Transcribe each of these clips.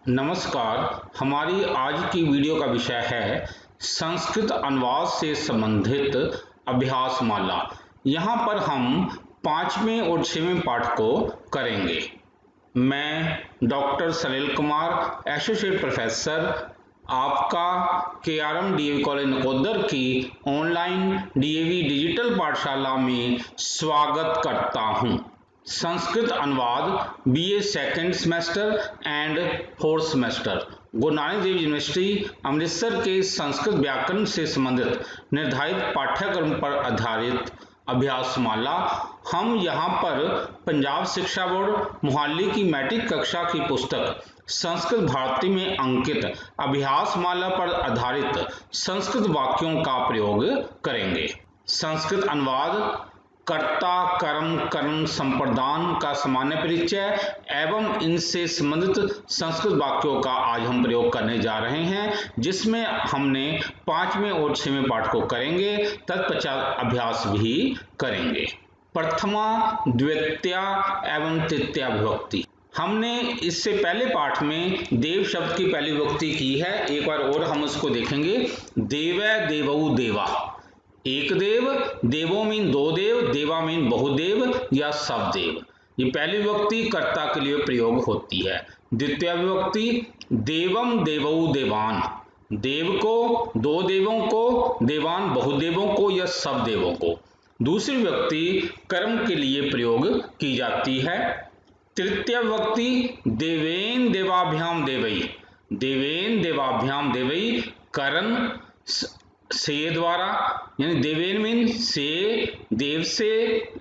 नमस्कार। हमारी आज की वीडियो का विषय है संस्कृत अनुवाद से संबंधित अभ्यास माला। यहाँ पर हम 5वें और 6वें पाठ को करेंगे। मैं डॉक्टर सलील कुमार, एसोसिएट प्रोफेसर, आपका KRM DAV कॉलेज नकोदर की ऑनलाइन DAV डिजिटल पाठशाला में स्वागत करता हूँ। संस्कृत अनुवाद BA second semester and fourth semester, Guru Nanak Dev university Amritsar के संस्कृत व्याकरण से संबंधित निर्धारित पाठ्यक्रम पर आधारित अभ्यासमाला। हम यहाँ पर पंजाब शिक्षा बोर्ड मोहाली की मैट्रिक कक्षा की पुस्तक संस्कृत भारती में अंकित अभ्यासमाला पर आधारित संस्कृत वाक्यों का प्रयोग करेंगे। संस्कृत अनुवाद कर्ता, कर्म, करण, संप्रदान का सामान्य परिचय एवं इनसे संबंधित संस्कृत वाक्यों का आज हम प्रयोग करने जा रहे हैं, जिसमें हमने 5वें और 6वें पाठ को करेंगे, तत्पश्चात अभ्यास भी करेंगे। प्रथमा, द्वितीया एवं तृतीया विभक्ति। हमने इससे पहले पाठ में देव शब्द की पहली विभक्ति की है, एक बार और हम उसको देखेंगे। देवै, देवौ, देवा। एक देव, देवो मीन दो देव, देवा मीन बहुदेव या सब देव। ये पहली विभक्ति कर्ता के लिए प्रयोग होती है। द्वितीय विभक्ति देवम, देवौ, देवान। देव को, दो देवों को, देवान बहुदेवों को या सब देवों को। दूसरी विभक्ति कर्म के लिए प्रयोग की जाती है। तृतीय विभक्ति देवेन देवाभ्याम देवई। देवेन देवाभ्याम देवई करण से द्वारा, यानी देवेन मीन से, देव से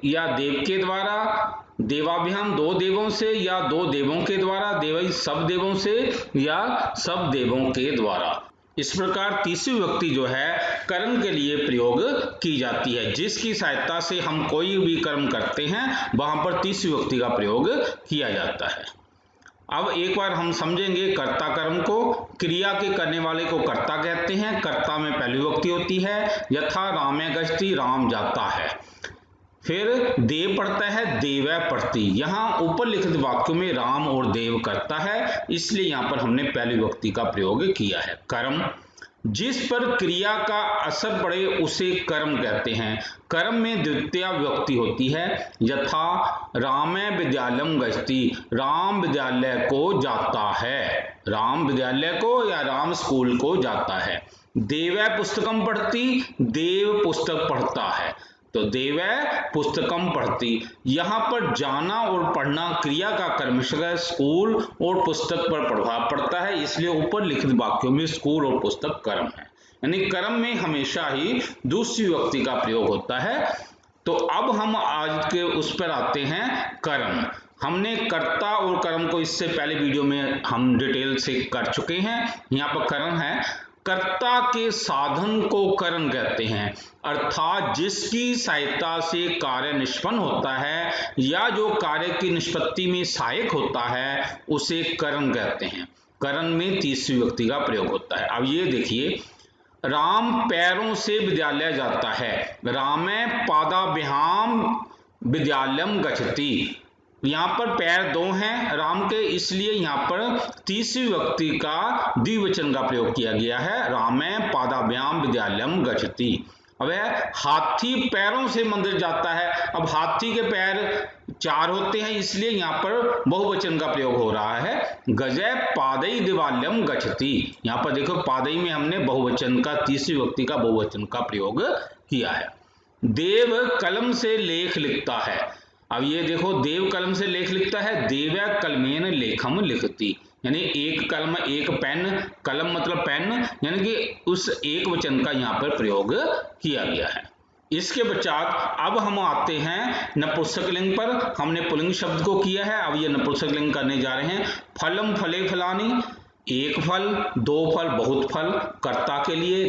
या देव के द्वारा, देवाभ्याम दो देवों से या दो देवों के द्वारा, देवई सब देवों से या सब देवों के द्वारा। इस प्रकार तीसरी विभक्ति जो है कर्म के लिए प्रयोग की जाती है। जिसकी सहायता से हम कोई भी कर्म करते हैं वहां पर तीसरी विभक्ति का प्रयोग किया जाता है। अब एक बार हम समझेंगे कर्ता कर्म को। क्रिया के करने वाले को कर्ता कहते हैं। कर्ता में पहली विभक्ति होती है, यथा रामे गच्छति, राम जाता है। फिर देव पढ़ता है, देवै पढ़ती। यहाँ ऊपर लिखित वाक्यों में राम और देव करता है, इसलिए यहाँ पर हमने पहली विभक्ति का प्रयोग किया है। कर्म, जिस पर क्रिया का असर पड़े उसे कर्म कहते हैं। कर्म में द्वितीय विभक्ति होती है, यथा रामे विद्यालयम गच्छति, राम विद्यालय को जाता है। राम विद्यालय को या राम स्कूल को जाता है। देवै पुस्तकम पढ़ती, देव पुस्तक पढ़ता है, तो देवै पुस्तकम पढ़ती। यहाँ पर जाना और पढ़ना क्रिया का कर्मशः है। स्कूल और पुस्तक पर प्रभाव पड़ता है, इसलिए ऊपर लिखित वाक्यों में स्कूल और पुस्तक कर्म है, यानी कर्म में हमेशा ही दूसरी विभक्ति का प्रयोग होता है। तो अब हम आज के उस पर आते हैं, कर्म। हमने कर्ता और कर्म को इससे पहले वीडियो में हम डिटेल से कर चुके हैं। यहाँ पर कर्म है, कर्ता के साधन को करण कहते हैं, अर्थात जिसकी सहायता से कार्य निष्पन्न होता है या जो कार्य की निष्पत्ति में सहायक होता है उसे करण कहते हैं। करण में तीसरी विभक्ति का प्रयोग होता है। अब ये देखिए, राम पैरों से विद्यालय जाता है, रामे पादाभ्याम विद्यालयम गच्छति। यहाँ पर पैर दो हैं राम के, इसलिए यहाँ पर तीसरी विभक्ति का द्विवचन का प्रयोग किया गया है, रामे पादाभ्याम विद्यालयम गच्छति। अब हाथी पैरों से मंदिर जाता है। अब हाथी के पैर चार होते हैं, इसलिए यहाँ पर बहुवचन का प्रयोग हो रहा है, गजै पादई दिवालयम गच्छति। यहाँ पर देखो पादई में हमने बहुवचन का, तीसरी विभक्ति का बहुवचन का प्रयोग किया है। देव कलम से लेख लिखता है। अब ये देखो, देव कलम से लेख लिखता है, देवै कलमेन लेखम लिखती, यानी एक कलम, एक पेन, कलम मतलब पेन, यानी कि उस एक वचन का यहाँ पर प्रयोग किया गया है। इसके पश्चात अब हम आते हैं नपुंसकलिंग पर। हमने पुल्लिंग शब्द को किया है, अब ये नपुंसकलिंग करने जा रहे हैं। फलम फले फलानी, एक फल, दो फल, बहुत फल। कर्ता के लिए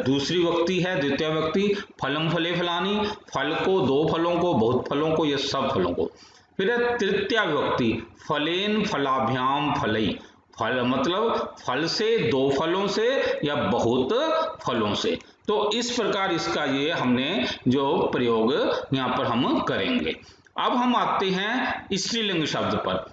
दूसरी विभक्ति है, द्वितीय विभक्ति। फलम फले फलानी, फल को, दो फलों को, बहुत फलों को या सब फलों को। फिर तृतीय विभक्ति फलेन फलाभ्याम फलई, फल मतलब फल से, दो फलों से या बहुत फलों से। तो इस प्रकार इसका ये हमने जो प्रयोग यहाँ पर हम करेंगे। अब हम आते हैं स्त्रीलिंग शब्द पर।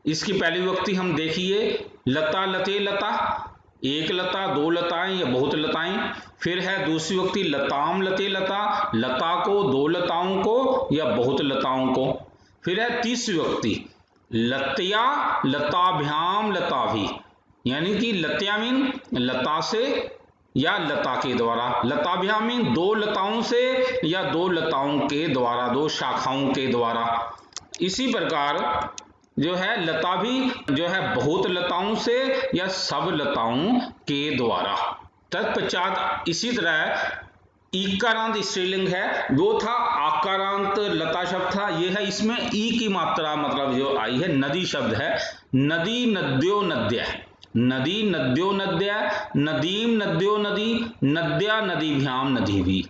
इसकी पहली विभक्ति हम देखिए, लता लते लता, एक लता, दो लताएं या बहुत लताएं। फिर है दूसरी विभक्ति लताम लते लता, लता को, दो लताओं को या बहुत लताओं को। फिर है तीसरी विभक्ति लत्या लताभ्याम लताभि, यानी कि लत्या मीन लता से या लता के द्वारा, लताभ्याम मीन दो लताओं से या दो लताओं के द्वारा, दो शाखाओं के द्वारा। इसी प्रकार जो है लता भी जो है बहुत लताओं से या सब लताओं के द्वारा। तत्पश्चात इसी तरह ईकारांत स्त्रीलिंग है, वो था आकारांत लता शब्द था, ये है इसमें ई की मात्रा मतलब जो आई है, नदी शब्द है, नदी नद्यो नद्य, नदी नद्यो नद्य, नदीम नद्यो नदी, नद्या नदीभ्याम नदी भी।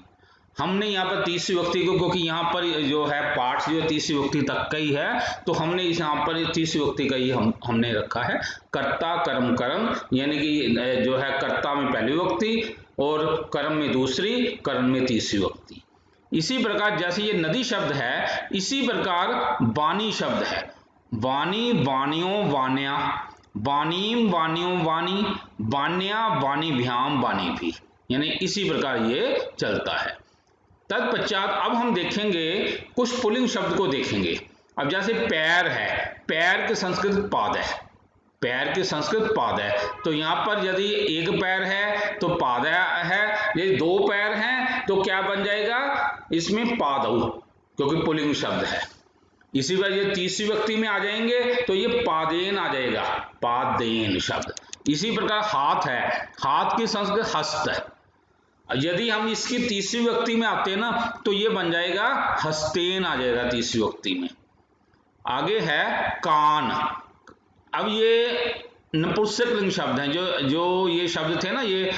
हमने यहाँ पर तीसरी विभक्ति को, क्योंकि यहाँ पर जो है पाठ जो तीसरी विभक्ति तक का ही है, तो हमने यहाँ पर तीसरी विभक्ति का ही हमने रखा है। कर्ता कर्म कर्म, यानी कि जो है कर्ता में पहली विभक्ति और कर्म में दूसरी, कर्म में तीसरी विभक्ति। इसी प्रकार जैसे ये नदी शब्द है, इसी प्रकार वाणी शब्द है, वाणी वाणियों वाण्या, वाणीम वाणियों वाणी, वाण्या वाणीभ्याम वाणी भी, यानी इसी प्रकार ये चलता है। तत्पश्चात अब हम देखेंगे कुछ पुल्लिंग शब्द को देखेंगे। अब जैसे पैर है, पैर के संस्कृत पाद है, पैर के संस्कृत पाद है, तो यहाँ पर यदि एक पैर है तो पाद है, यदि दो पैर हैं तो क्या बन जाएगा, इसमें पादौ, क्योंकि पुल्लिंग शब्द है। इसी वजह ये तीसरी विभक्ति में आ जाएंगे तो ये पादेन आ जाएगा, पादेन शब्द। इसी प्रकार हाथ है, हाथ की संस्कृत हस्त है, यदि हम इसकी तीसरी विभक्ति में आते हैं ना तो ये बन जाएगा हस्तेन आ जाएगा तीसरी विभक्ति में। आगे है कान, अब ये नपुंसक लिंग शब्द हैं, जो ये शब्द थे ना, ये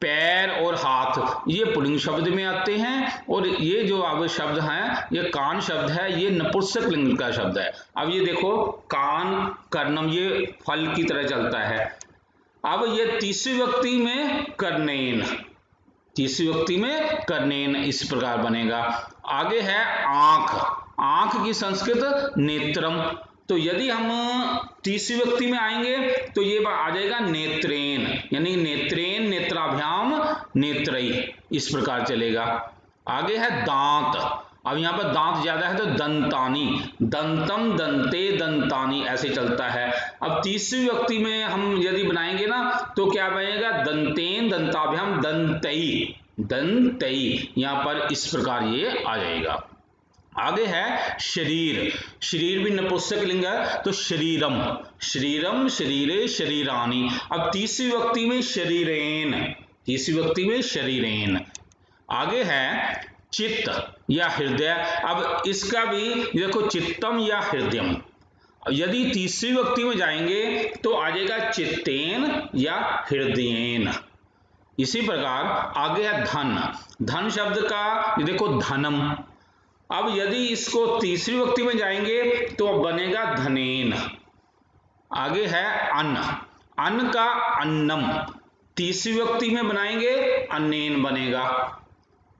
पैर और हाथ, ये पुल्लिंग शब्द में आते हैं, और ये जो अब शब्द हैं ये कान शब्द है, ये नपुंसक लिंग का शब्द है। अब ये देखो कान कर्णम, ये फल की तरह चलता है। अब ये तीसरी विभक्ति में कर्णेन, तीसरी विभक्ति में कर्णेन इस प्रकार बनेगा। आगे है आंख, आंख की संस्कृत नेत्रम, तो यदि हम तीसरी विभक्ति में आएंगे तो ये आ जाएगा नेत्रेन, यानी नेत्रेन नेत्राभ्याम नेत्रई, इस प्रकार चलेगा। आगे है दांत, अब यहाँ पर दांत ज्यादा है तो दंतानी, दंतम दंते दंतानी ऐसे चलता है। अब तीसरी विभक्ति में हम यदि बनाएंगे ना तो क्या बनेगा, दंतेन दंताभ्याम दंतई, दंतई, यहाँ पर इस प्रकार ये आ जाएगा। आगे है शरीर, शरीर भी नपुंसक लिंग है तो शरीरम, शरीरम शरीरे शरीरानी। अब तीसरी विभक्ति में शरीरेन, तीसरी विभक्ति में शरीरेन। आगे है चित्त या हृदय, अब इसका भी देखो चित्तम या हृदयम, यदि तीसरी विभक्ति में जाएंगे तो आ जाएगा चित्तेन या हृदयेन। इसी प्रकार आगे है धन, धन शब्द का देखो धनम, अब यदि इसको तीसरी विभक्ति में जाएंगे तो बनेगा धनेन। आगे है अन्न, अन्न का अन्नम, तीसरी विभक्ति में बनाएंगे अन्नेन बनेगा।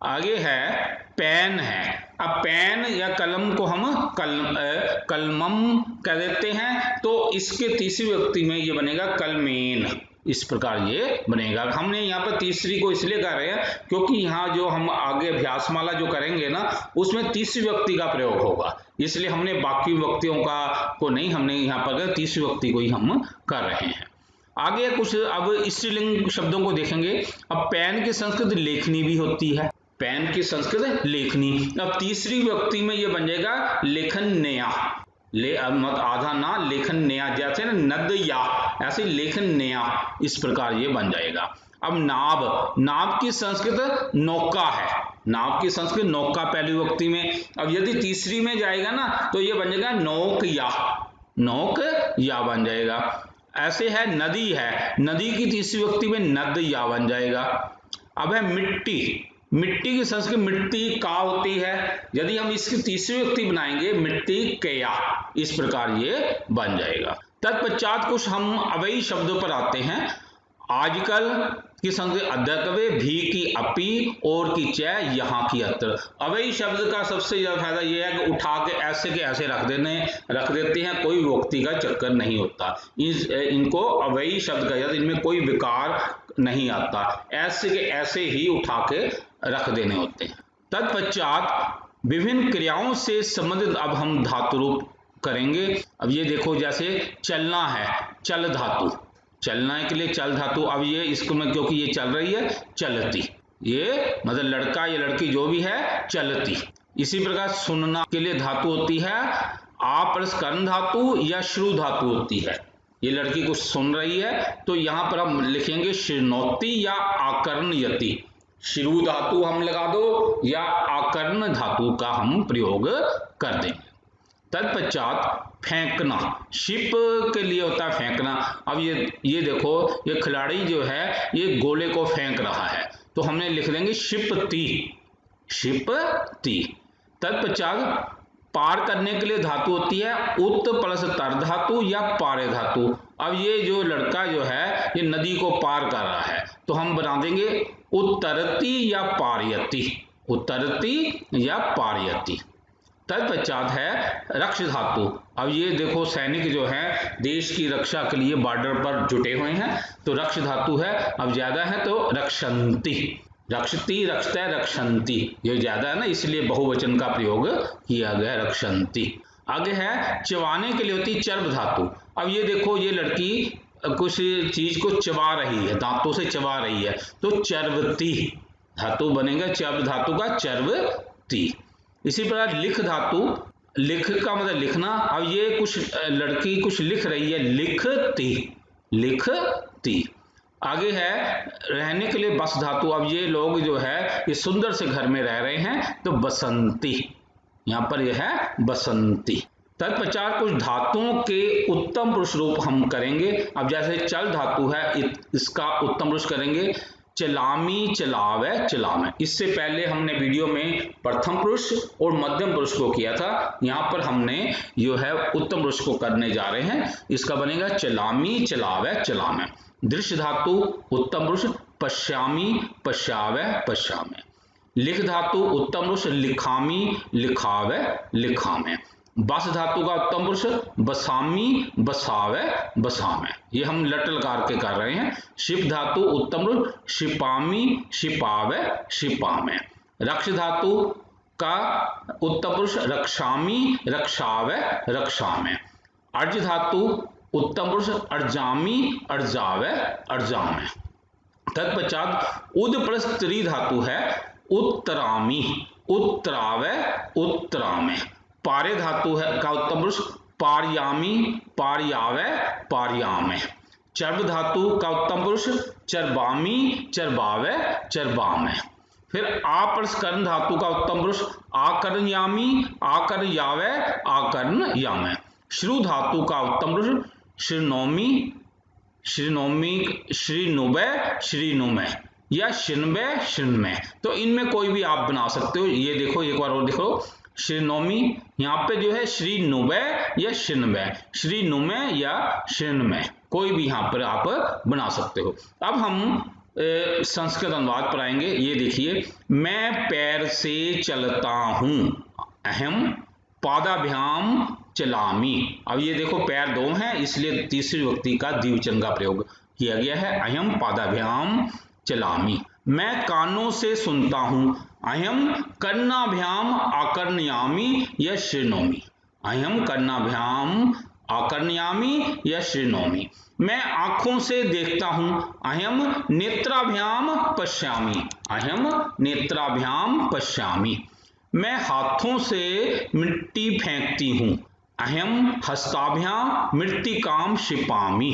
आगे है पेन है, अब पेन या कलम को हम कलमम कह देते हैं, तो इसके तीसरी विभक्ति में ये बनेगा कलमेन, इस प्रकार ये बनेगा। हमने यहाँ पर तीसरी को इसलिए कर रहे हैं क्योंकि यहाँ जो हम आगे अभ्यासमाला जो करेंगे ना उसमें तीसरी विभक्ति का प्रयोग होगा, इसलिए हमने बाकी विभक्तियों का को नहीं, हमने यहाँ पर तीसरी विभक्ति को ही हम कर रहे हैं। आगे कुछ अब स्त्रीलिंग शब्दों को देखेंगे। अब पेन की संस्कृत लेखनी भी होती है, पेन की संस्कृत लेखनी, अब तीसरी विभक्ति में ये बन जाएगा लेखन नया, मत आधा ना लेखन नया, जैसे ना नद या ऐसे लेखन नया, इस प्रकार ये बन जाएगा। अब नाव, नाव की संस्कृत नौका है, नाव की संस्कृत नौका पहली विभक्ति में, अब यदि तीसरी में जाएगा ना तो ये बन जाएगा नौक या, नौक या बन जाएगा। ऐसे है नदी है, नदी की तीसरी विभक्ति में नद या बन जाएगा। अब है मिट्टी, मिट्टी की संस्कृत मिट्टी का होती है, यदि हम इसकी तीसरी विभक्ति बनाएंगे मिट्टी कया, इस प्रकार ये बन जाएगा। तत्पश्चात कुछ हम अवयवी शब्दों पर आते हैं। आजकल की संग अद्यतवे, भी की अपी, और की च, यहाँ की अत्र। अवयी शब्द का सबसे ज्यादा फायदा यह है कि उठा के ऐसे रख देते हैं, कोई विभक्ति का चक्कर नहीं होता। इनको अवयी शब्द कहा जाता है, इनमें कोई विकार नहीं आता, ऐसे के ऐसे ही उठा के रख देने होते हैं। तत्पश्चात विभिन्न क्रियाओं से संबंधित अब हम धातु रूप करेंगे। अब ये देखो, जैसे चलना है, चल धातु, चलना के लिए चल धातु। अब ये इसको में क्योंकि ये चल रही है, चलती, ये मतलब लड़का या लड़की जो भी है, चलती। इसी प्रकार सुनना के लिए धातु होती है आ प्लस कर्ण धातु या श्रु धातु होती है। ये लड़की कुछ सुन रही है तो यहाँ पर हम लिखेंगे शृणोति या आकर्णयति। श्रु धातु हम लगा दो या आकर्ण धातु का हम प्रयोग कर देंगे। तत्पश्चात फेंकना, शिप के लिए होता है फेंकना। अब ये देखो, ये खिलाड़ी जो है ये गोले को फेंक रहा है, तो हमने लिख देंगे शिपति, शिपति। तत्पश्चात पार करने के लिए धातु होती है उत प्लस तर धातु या पारे धातु। अब ये जो लड़का जो है ये नदी को पार कर रहा है, तो हम बना देंगे उत्तरती या पारयति, उत्तरती या पारयति। तत्पश्चात है रक्ष धातु। अब ये देखो, सैनिक जो है देश की रक्षा के लिए बॉर्डर पर जुटे हुए हैं, तो रक्ष धातु है। अब ज्यादा है तो रक्षन्ति, रक्षति, रक्षते, रक्षन्ति, ये ज्यादा है ना, इसलिए बहुवचन का प्रयोग किया गया, रक्षन्ति। आगे है चबाने के लिए होती चर्ब धातु। अब ये देखो, ये लड़की कुछ चीज को चबा रही है, दांतों से चबा रही है, तो चर्वती धातु बनेगा, चर्ब धातु का चर्वती। इसी प्रकार लिख धातु, लिख का मतलब लिखना। अब ये कुछ लड़की कुछ लिख रही है, लिखती, लिखती। आगे है रहने के लिए बस धातु। अब ये लोग जो है ये सुंदर से घर में रह रहे हैं, तो बसंती, यहाँ पर यह है बसंती। तत्पश्चात कुछ धातुओं के उत्तम पुरुष रूप हम करेंगे। अब जैसे चल धातु है, इसका उत्तम पुरुष करेंगे चलामी, चलावे, चलामे। इससे पहले हमने वीडियो में प्रथम पुरुष और मध्यम पुरुष को किया था, यहाँ पर हमने जो है उत्तम पुरुष को करने जा रहे हैं। इसका बनेगा चलामी, चलावे, चलामे। दृश्य धातु उत्तम पुरुष पश्यामी, पश्यावे, पश्यामे। लिख धातु उत्तम पुरुष लिखामी, लिखावे, लिखामे। बस धातु का उत्तम पुरुष बसामी, बसावे, बसामे। ये हम लट लकार के कर रहे हैं। शिप धातु उत्तम पुरुष शिपामी, शिपावे, शिपामे। रक्ष धातु का उत्तम पुरुष रक्षामी, रक्षावे, रक्षामे। अर्ज धातु उत्तम पुरुष अर्जामी, अर्जावे, अर्जामे। तत्पश्चात उद प्लस त्री धातु है उत्तरामी, उत्तरावे, उत्तरामे। पारे धातु है का उत्तम पुरुष पारयामी, पारयावे, पारयामे। चर्ब धातु का उत्तम पुरुष चरबामी, चरबावे, चरबामे। फिर आ प्लस कर्ण धातु का उत्तम पुरुष आकर्णयामी, आकर्णयावे, आकर्णयामे। श्रु धातु का उत्तम पुरुष श्रीनोमी, श्रीनोमी, श्रीनुबे, श्रीनुमे या शिन्बे, शिन्मे। तो इनमें कोई भी आप बना सकते हो। ये देखो, एक बार और देखो, श्रीनोमी, यहाँ पे जो है श्रीनुबे या शिन्बे, श्रीनुमे या शिन्मे, कोई भी यहाँ पर आप बना सकते हो। अब हम संस्कृत अनुवाद पर आएंगे। ये देखिए, मैं पैर से चलता हूं, अहम पादाभ्याम चलामी। अब ये देखो, पैर दो हैं, इसलिए तीसरी विभक्ति का द्विवचन का प्रयोग किया गया है, अहम पादाभ्याम चलामी। मैं कानों से सुनता हूं, अहम कर्णाभ्याम आकर्णयामी या श्रीनोमी, अहम कर्णाभ्याम आकर्णयामी या श्रीनोमी। मैं आंखों से देखता हूं, अहम नेत्राभ्याम पश्यामी, अहम नेत्राभ्याम पश्यामी। मैं हाथों से मिट्टी फेंकती हूं, अहम हस्ताभ्याम मृत्तिकाम क्षिपामी,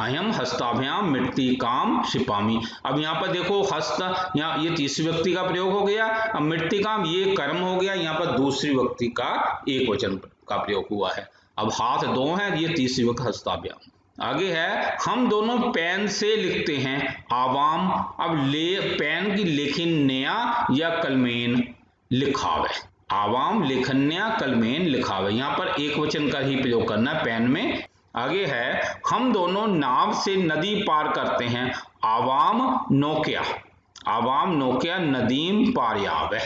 अहम हस्ताभ्याम मृत्तिकाम क्षिपामी। अब यहाँ पर देखो, हस्त, यहाँ ये तीसरी व्यक्ति का प्रयोग हो गया। अब मृत्तिकाम ये कर्म हो गया, यहाँ पर दूसरी व्यक्ति का एक वचन का प्रयोग हुआ है। अब हाथ दो हैं, ये तीसरी व्यक्ति हस्ताभ्याम। आगे है हम दोनों पेन से लिखते हैं, आवाम। अब ले पेन की लेखन्या या कलमेन लिखावे, आवाम लेखन्या कलमेन लिखावे। यहाँ पर एक वचन का ही प्रयोग करना है पेन में। आगे है, हम दोनों नाव से नदी पार करते हैं। आवाम नौकिया, आवाम नौकिया नदीम पारयाव।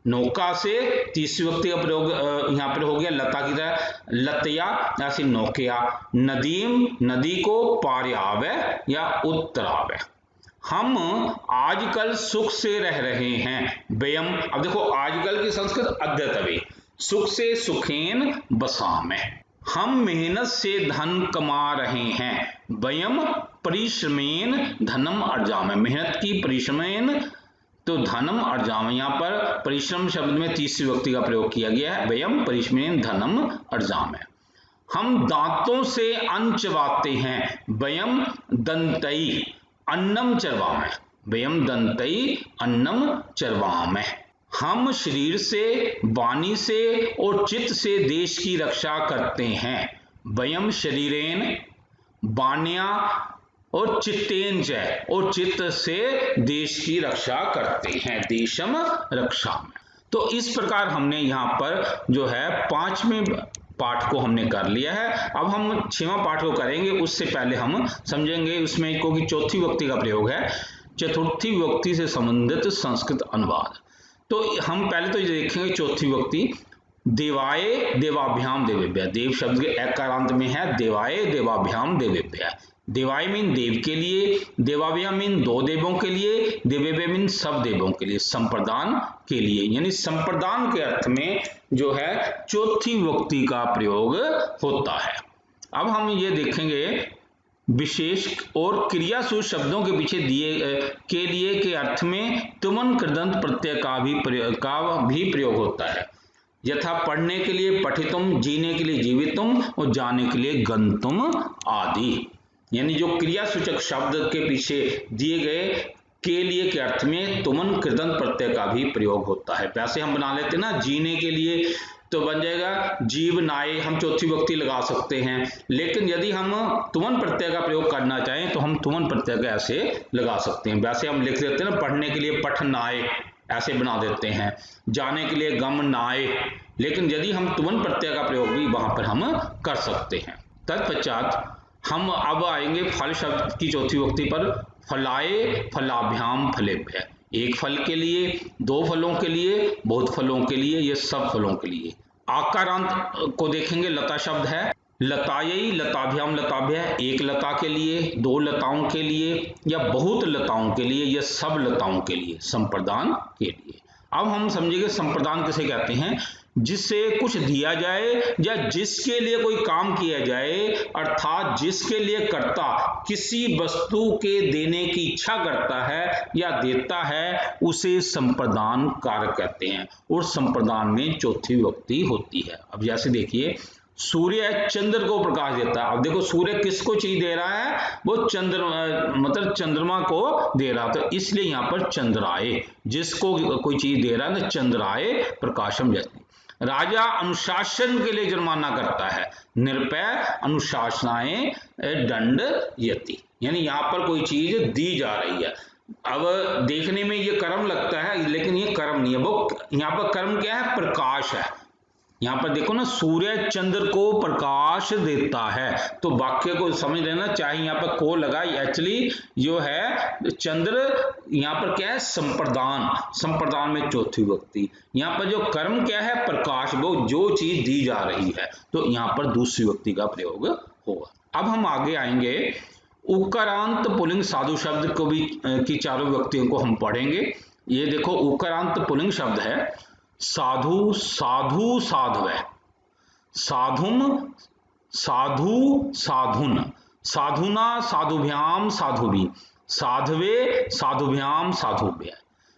नौका से तीसरी व्यक्ति का प्रयोग यहाँ पर हो गया लता की तरह, लतया ऐसे नौकिया, नदीम नदी को, पारयाव या उत्तराव। हम आजकल सुख से रह रहे हैं। वयम, अब देखो आजकल की संस्कृत अद्यतवे, सुख से सुखेन बसाम। हम मेहनत से धन कमा रहे हैं। वयम परिश्रमेन धनम अर्जाम, मेहनत की परिश्रमेन तो धनम अर्जाम, यहाँ पर परिश्रम शब्द में तीसरी व्यक्ति का प्रयोग किया गया है। वयम परिश्रमेन धनम अर्जाम। हम दांतों से अन्न चबाते हैं। वयम दंतई अन्नम चरवाम, वयम दंतई अन्नम चरवाम। हम शरीर से, वाणी से और चित्त से देश की रक्षा करते हैं। वयम शरीरेन वाण्या और चित्तेन च, और चित्त से देश की रक्षा करते हैं। देशम रक्षा में। तो इस प्रकार हमने यहाँ पर जो है 5वें पाठ को हमने कर लिया है। अब हम 6वां पाठ को करेंगे, उससे पहले हम समझेंगे उसमें क्योंकि चौथी व्यक्ति का प्रयोग है, चतुर्थी व्यक्ति से संबंधित संस्कृत अनुवाद। तो हम पहले तो ये देखेंगे चौथी व्यक्ति, देवाय देवाभ्याम देवेभ्य। देव शब्द के एकारांत में है देवाय देवाभ्याम देवेभ्य। देवाय मीन देव के लिए, देवाभ्याम मीन दो देवों के लिए, देवेभ्य मीन सब देवों के लिए, संप्रदान के लिए, यानी संप्रदान के अर्थ में जो है चौथी व्यक्ति का प्रयोग होता है। अब हम ये देखेंगे विशेष और क्रियासु शब्दों के पीछे दिए के लिए के अर्थ में तुमन कृदंत प्रत्यय का भी प्रयोग होता है। यथा पढ़ने के लिए पठितुम, जीने के लिए जीवितुम और जाने के लिए गंतुम आदि, यानी जो क्रियासूचक शब्द के पीछे दिए गए के लिए के अर्थ में तुमन कृदंत प्रत्यय का भी प्रयोग होता है। वैसे हम बना लेते हैं ना, जीने के लिए तो बन जाएगा जीवनाय, हम चौथी व्यक्ति लगा सकते हैं। लेकिन यदि हम तुमन प्रत्यय का प्रयोग करना चाहें तो हम तुमन प्रत्यय का ऐसे लगा सकते हैं। वैसे हम लिख देते हैं ना, पढ़ने के लिए पठनाय ऐसे बना देते हैं, जाने के लिए गमनाय, लेकिन यदि हम तुमन प्रत्यय का प्रयोग भी वहां पर हम कर सकते हैं। तत्पश्चात हम अब आएंगे फल शब्द की चौथी व्यक्ति पर। फलाए फलाभ्याम फलेभ्य, एक फल के लिए, दो फलों के लिए, बहुत फलों के लिए, ये सब फलों के लिए। आकारांत को देखेंगे, लता शब्द है, लतायई लताभ्याम लताभ्य, एक लता के लिए, दो लताओं के लिए या बहुत लताओं के लिए, या सब लताओं के लिए, संप्रदान के लिए। अब हम समझेंगे संप्रदान किसे कहते हैं, जिससे कुछ दिया जाए या जिसके लिए कोई काम किया जाए, अर्थात जिसके लिए कर्ता किसी वस्तु के देने की इच्छा करता है या देता है, उसे संप्रदान कारक कहते हैं। और संप्रदान में चौथी व्यक्ति होती है। अब जैसे देखिए, सूर्य चंद्र को प्रकाश देता है। अब देखो सूर्य किसको चीज दे रहा है, वो चंद्रमा, मतलब चंद्रमा को दे रहा, तो इसलिए यहाँ पर चंद्राए, जिसको कोई चीज दे रहा है तो चंद्राए प्रकाशम जैसे। राजा अनुशासन के लिए जुर्माना करता है, निरपय अनुशासनाएं दंड यति, यानी यहाँ पर कोई चीज दी जा रही है। अब देखने में ये कर्म लगता है, लेकिन ये कर्म नहीं है, वो यहाँ पर कर्म क्या है, प्रकाश है। यहाँ पर देखो ना, सूर्य चंद्र को प्रकाश देता है, तो वाक्य को समझ लेना, चाहे यहाँ पर को लगा, एक्चुअली जो है चंद्र यहाँ पर क्या है, संप्रदान, संप्रदान में चौथी व्यक्ति। यहाँ पर जो कर्म क्या है, प्रकाश, वो जो चीज दी जा रही है, तो यहाँ पर दूसरी व्यक्ति का प्रयोग होगा। अब हम आगे आएंगे, उकारांत पुल्लिंग साधु शब्द को भी की चारों व्यक्तियों को हम पढ़ेंगे। ये देखो उकारांत पुल्लिंग शब्द है, साधु साधु साधवे, साधुम साधु साधुन, साधुना साधुभ्याम साधुभी, साधवे साधुभ्याम साधुभ्य।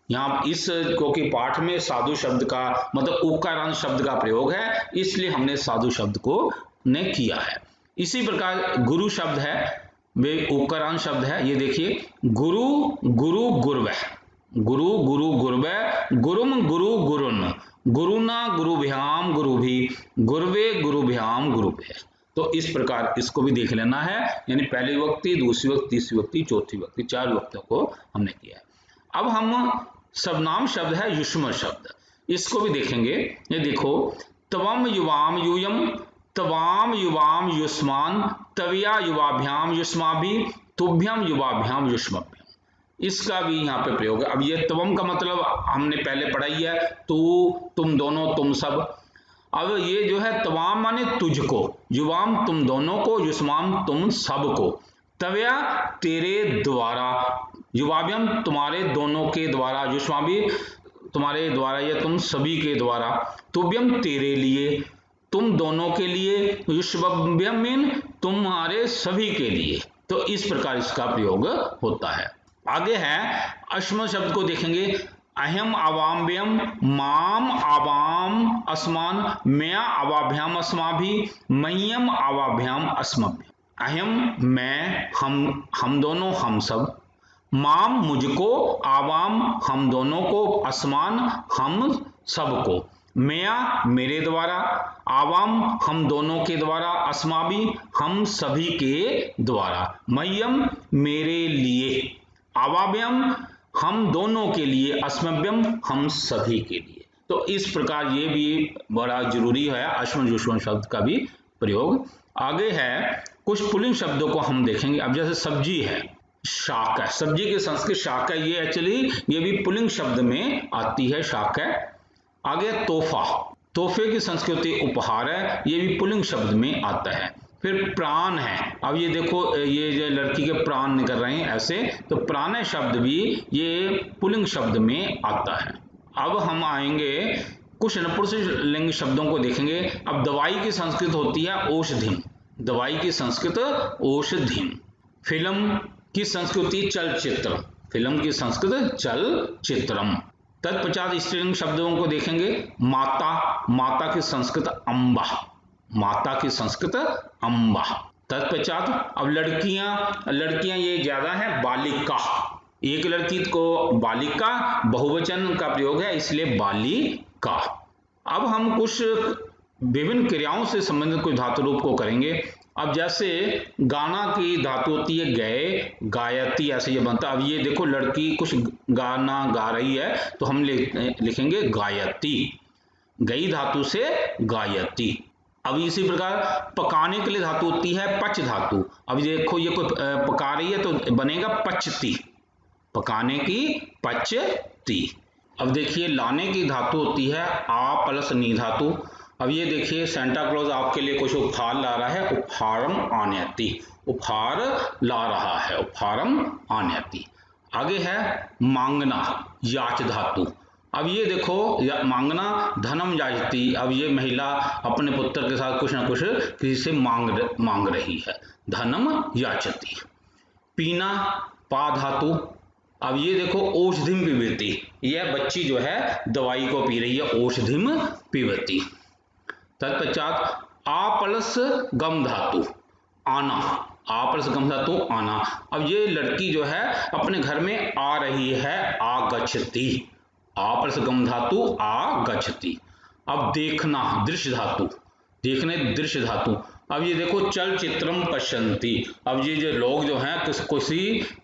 यहाँ इस को के पाठ में साधु शब्द का मतलब उकारांत शब्द का प्रयोग है, इसलिए हमने साधु शब्द को ने किया है। इसी प्रकार गुरु शब्द है, वे उकारांत शब्द है। ये देखिए, गुरु गुरु गुरव, गुरु गुरु गुरवे, गुरुम गुरु गुरुन, गुरुना गुरुभ्याम गुरुभी, गुरवे गुरुभ्याम गुरुभ्य। तो इस प्रकार इसको भी देख लेना है, यानी पहली व्यक्ति, दूसरी व्यक्ति, तीसरी व्यक्ति, चौथी व्यक्ति, चार व्यक्तियों को हमने किया है। अब हम सर्वनाम शब्द है युष्म शब्द, इसको भी देखेंगे। ये देखो, तवम युवाम यूयम तवाम युवाम युष्मान तविया युवाभ्याम युष्माभि तुभ्यम युवाभ्याम युष्मभ्यम। इसका भी यहाँ पे प्रयोग है। अब ये तवम का मतलब हमने पहले पढ़ा ही है, तू, तुम दोनों, तुम सब। अब ये जो है तवाम माने तुझको, युवाम तुम दोनों को, युष्माम तुम सब को, तव्या तेरे द्वारा, युवाभ्यम तुम्हारे दोनों के द्वारा, युष्माभि तुम्हारे द्वारा या तुम सभी के द्वारा, तुभ्यम तेरे लिए, तुम दोनों के लिए, युष्मभ्यम मीन तुम्हारे सभी के लिए। तो इस प्रकार इसका प्रयोग होता है। आगे है अश्म शब्द को देखेंगे। अहम अवाम्यम माम आवाम अस्मान मया अवाभ्याम अस्माभि मह्यम अवाभ्याम अस्मभ्यम। अहम मैं, हम दोनों, हम सब, माम मुझको, आवाम हम दोनों को, अस्मान हम सबको, मया मेरे द्वारा, आवाम हम दोनों के द्वारा, अस्माभि हम सभी के द्वारा, मह्यम मेरे लिए, आवाभ्यम हम दोनों के लिए, अस्मभ्यम हम सभी के लिए। तो इस प्रकार ये भी बड़ा जरूरी है अश्म युष्म शब्द का भी प्रयोग। आगे है कुछ पुल्लिंग शब्दों को हम देखेंगे। अब जैसे सब्जी है, शाक है, सब्जी के संस्कृत शाक है, ये एक्चुअली ये भी पुल्लिंग शब्द में आती है, शाक है। आगे तोहफा, तोहफे की संस्कृति उपहार है, ये भी पुल्लिंग शब्द में आता है। फिर प्राण है, अब ये देखो ये जो लड़की के प्राण निकल रहे हैं ऐसे, तो प्राण शब्द भी ये पुल्लिंग शब्द में आता है। अब हम आएंगे कुछ नपुंसक लिंग शब्दों को देखेंगे। अब दवाई की संस्कृत होती है औषधिम, दवाई की संस्कृत औषधिम। फिल्म की संस्कृति चलचित्र, फिल्म की संस्कृत चलचित्रम। तत्पश्चात स्त्रीलिंग शब्दों को देखेंगे। माता, माता की संस्कृत अम्बा, माता की संस्कृत अम्बा। तत्पश्चात अब लड़कियां, लड़कियां ये ज्यादा है, बालिका, एक लड़की को बालिका, बहुवचन का प्रयोग है इसलिए बालिका। अब हम कुछ विभिन्न क्रियाओं से संबंधित कुछ धातु रूप को करेंगे। अब जैसे गाना की धातु होती है गए, गायती, ऐसे ये बनता है। अब ये देखो लड़की कुछ गाना गा रही है तो हम लिखेंगे गायती, गई धातु से गायती। अब इसी प्रकार पकाने के लिए धातु होती है पच धातु। अब देखो ये कोई पका रही है तो बनेगा पचती, पकाने की पचती। अब देखिए लाने की धातु होती है आ प्लस नी धातु। अब ये देखिए सेंटा क्लॉज आपके लिए कुछ उपहार ला रहा है, उपहारम आनयति, उपहार ला रहा है, उपहारम आनयति। आगे है मांगना, याच धातु। अब ये देखो मांगना धनम याचती, अब ये महिला अपने पुत्र के साथ कुछ ना कुछ किसी से मांग रही है, धनम याचती। पीना पा धातु। अब ये देखो औषधिम पिबती, यह बच्ची जो है दवाई को पी रही है, औषधिम पिबती। तत्पश्चात आ प्लस गम धातु, आना, आ प्लस गम धातु आना। अब ये लड़की जो है अपने घर में आ रही है, आगच्छति, आ प्लस गम धातु आगच्छति। अब देखना दृश्य धातु, देखने दृश्य धातु। अब ये देखो चलचित्रम पश्यन्ति, अब ये जो लोग जो हैं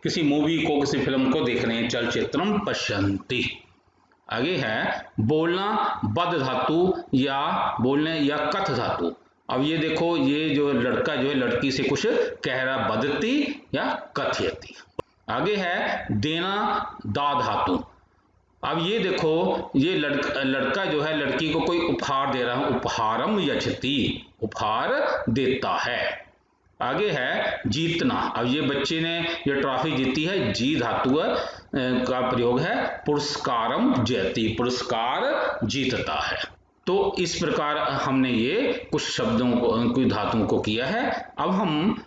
किसी मूवी को, किसी फिल्म को देख रहे हैं, चलचित्रम पश्यन्ति। आगे है बोलना बद धातु या बोलने या कथ धातु। अब ये देखो ये जो लड़का जो है लड़की से कुछ कह रहा, बदती या कथयति। आगे है देना दा धातु। अब ये देखो ये लड़का जो है लड़की को कोई उपहार दे रहा है, उपहारम यच्छति, उपहार देता है। आगे है जीतना। अब ये बच्चे ने ये ट्रॉफी जीती है, जी धातु का प्रयोग है, पुरस्कारम जयति, पुरस्कार जीतता है। तो इस प्रकार हमने ये कुछ शब्दों को, कुछ धातुओं को किया है। अब हम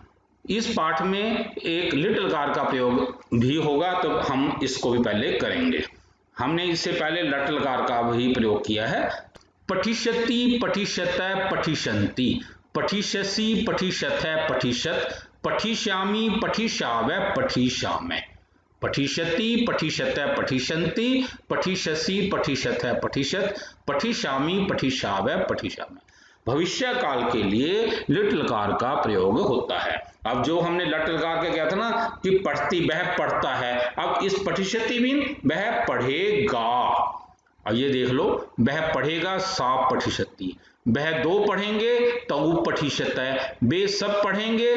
इस पाठ में एक लिट लकार का प्रयोग भी होगा, तो हम इसको भी पहले करेंगे। हमने इससे पहले लट लकार का भी प्रयोग किया है। पठिष्यति, पठिष्यत, पठिष्यन्ति, पठिष्यसि, पठिष्यथ, पठिष्यत, पठिष्यामि, पठिष्यावै, पठिष्यामै। पठिष्यति, पठिष्यत, पठिष्यन्ति, पठिष्यसि, पठिष्यथ, पठिष्यत, पठिष्यामि, पठिष्यावै, पठिष्यामै। भविष्य काल के लिए लिट लकार का प्रयोग होता है। अब जो हमने लट लकार के किया था ना कि पढ़ती, वह पढ़ता है, अब इस पठिष्यति भी वह पढ़ेगा। अब ये देख लो, वह पढ़ेगा, सा पठिष्यति, वह दो पढ़ेंगे तऊ पठिष्यतः, वे सब पढ़ेंगे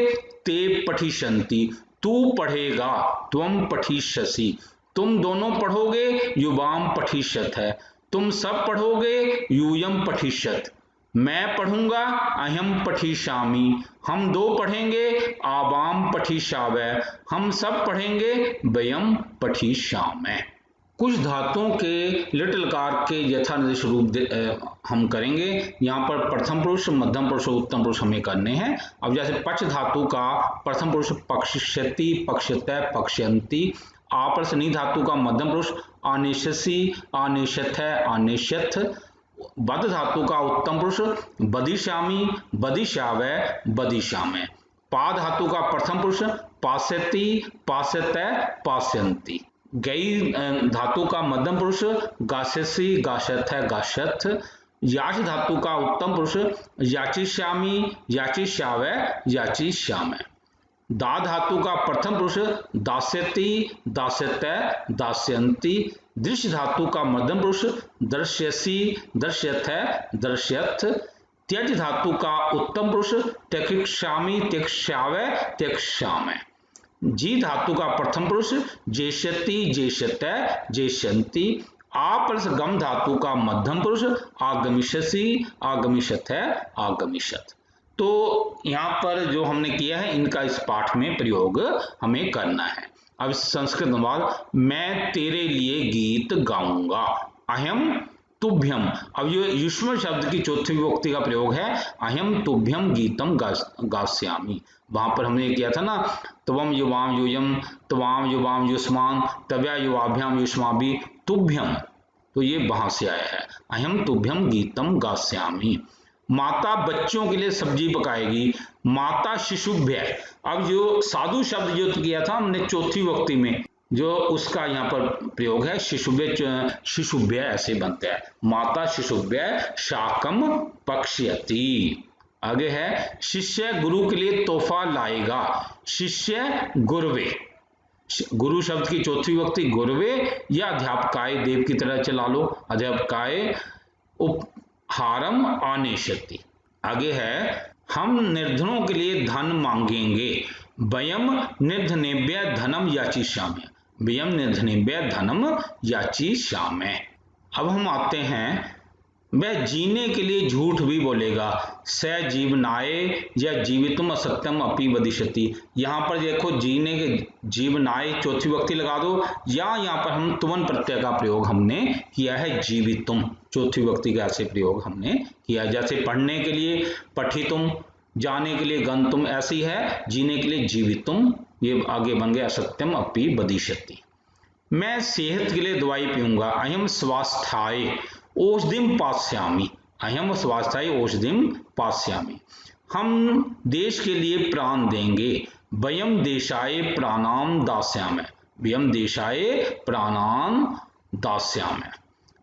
ते पठिष्यन्ति, तू पढ़ेगा त्वम पठिष्यसि, तुम दोनों पढ़ोगे युवाम पठिष्यतः, तुम सब पढ़ोगे यूयम पठिष्यत, मैं पढ़ूंगा अहम पठिष्यामि, हम दो पढ़ेंगे आवाम पठिष्यावः, हम सब पढ़ेंगे वयम पठिष्यामः। कुछ धातुओं के लिटलकार के यथानिर्देश रूप हम करेंगे। यहाँ पर प्रथम पुरुष, मध्यम पुरुष, उत्तम पुरुष हमें करने हैं। अब जैसे पक्ष धातु का प्रथम पुरुष पक्ष्यति, पक्ष्यतः, पक्ष्यन्ति। आप्रसनी धातु का मध्यम पुरुष आनेष्यसि, आनेष्यतः, आनेष्यथ। बद धातु का उत्तम पुरुष बदिष्यामि, बदिष्यावः, बदिष्यामः। पा धातु का प्रथम पुरुष पास्यति, पास्यतः, पास्यन्ति। गई धातु का मध्यम पुरुष गास्यसि, गास्यतः, गास्यथ। याच धातु का उत्तम पुरुष याचिष्यामि, याचिष्यावः, याचिष्यामः। दा धातु का प्रथम पुरुष दास्यति, दास्यतः, दास्यन्ति। दृश्य धातु का मध्यम पुरुष दर्श्यसि, दर्श्यतः, दर्श्यथ। त्यज धातु का उत्तम पुरुष त्यक्ष्यामि, त्यक्ष्यावः, त्यक्ष्यामः। जी धातु का प्रथम पुरुष जेष्यति, जेष्यतः, जेष्यन्ति। आ प्लस गम धातु का मध्यम पुरुष आगमिष्यसि, आगमिष्यतः, आगमिष्यथ। तो यहाँ पर जो हमने किया है इनका इस पाठ में प्रयोग हमें करना है। अब संस्कृत अनुवाद, मैं तेरे लिए गीत गाऊंगा, अहम तुभ्यम। अब ये युष्म शब्द की चौथी विभक्ति का प्रयोग है, अहम तुभ्यम गीतम गास्यामि। वहां पर हमने किया था ना, त्वम युवाम यूयम, त्वाम युवाम युष्मान, तव्या युवाभ्याम युष्माभि तुभ्यम, तो ये वहां से आया है, अहम तुभ्यम गीतम गास्यामि। माता बच्चों के लिए सब्जी पकाएगी, माता शिशुभ्य। अब जो साधु शब्द जो किया था हमने चौथी विभक्ति में, जो उसका यहाँ पर प्रयोग है शिशुभ्य, शिशुभ्य ऐसे बनता है, माता शिशुभ्य शाकम पक्ष्यति। आगे है शिष्य गुरु के लिए तोहफा लाएगा, शिष्य गुरवे। गुरु शब्द की चौथी विभक्ति गुरवे या अध्यापकाय देव की तरह चला लो, अध्यापकाय उपहारम आनेष्यति। आगे है हम निर्धनों के लिए धन मांगेंगे, वयम निर्धनेभ्य धनम याचिष्यामः, वयम निर्धनेभ्य धनम याचिष्यामः। अब हम आते हैं, वह जीने के लिए झूठ भी बोलेगा, स जीवनाय या जीवितुम असत्यम अपि वदिष्यति। यहाँ पर देखो जीने के जीवनाय चौथी विभक्ति लगा दो, या यहाँ पर हम तुमन प्रत्यय का प्रयोग हमने किया है जीवितुम, चौथी विभक्ति का ऐसे प्रयोग हमने किया। जैसे पढ़ने के लिए पठितुम, जाने के लिए गंतुम, ऐसी है जीने के लिए जीवितुम, ये आगे बन गया असत्यम अपि वदिष्यति। मैं सेहत के लिए दवाई पीऊंगा, अयम स्वास्थ्याय औषधिम पास्यामि, अयम स्वास्थ्याय औषधिम पास्यामि। हम देश के लिए प्राण देंगे, वयम देशाय प्राणाम दास्यामः, वयम देशाय प्राणाम दास्यामः।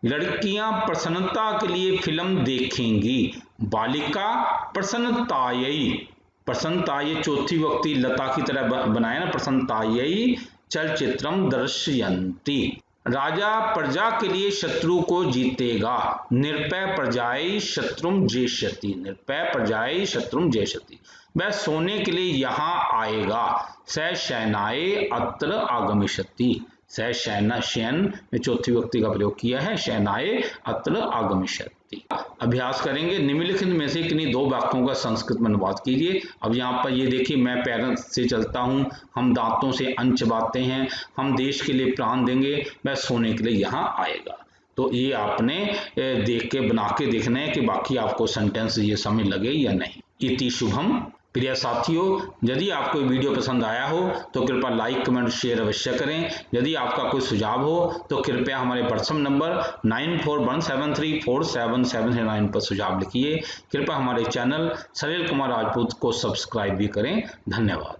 लड़कियां प्रसन्नता के लिए फिल्म देखेंगी, बालिका प्रसन्नतायै, प्रसन्नतायै चौथी विभक्ति लता की तरह बनाया ना, प्रसन्नतायै चलचित्रम दर्शयन्ति। राजा प्रजा के लिए शत्रु को जीतेगा, निर्भय प्रजायै शत्रुम जेष्यति, निर्भय प्रजायै शत्रुम जेष्यति। वह सोने के लिए यहाँ आएगा, स शयनाय अत्र आगमिष्यति, स शयन, शयन में चौथी विभक्ति का प्रयोग किया है, शयनाय अत्र आगमिष्यति। अभ्यास करेंगे, निम्नलिखित में से किन्हीं दो वाक्यों का संस्कृत में अनुवाद कीजिए। अब यहाँ पर ये देखिए, मैं पैरों से चलता हूँ, हम दांतों से अन्न चबाते हैं, हम देश के लिए प्राण देंगे, वह सोने के लिए यहाँ आएगा। तो ये आपने देख के बना के देखना है कि बाकी आपको सेंटेंस ये समझ लगे या नहीं। इति शुभम। प्रिय साथियों, यदि आपको वीडियो पसंद आया हो तो कृपया लाइक कमेंट शेयर अवश्य करें। यदि आपका कोई सुझाव हो तो कृपया हमारे व्हाट्सएप नंबर 9417347779 पर सुझाव लिखिए। कृपया हमारे चैनल सलील कुमार राजपूत को सब्सक्राइब भी करें। धन्यवाद।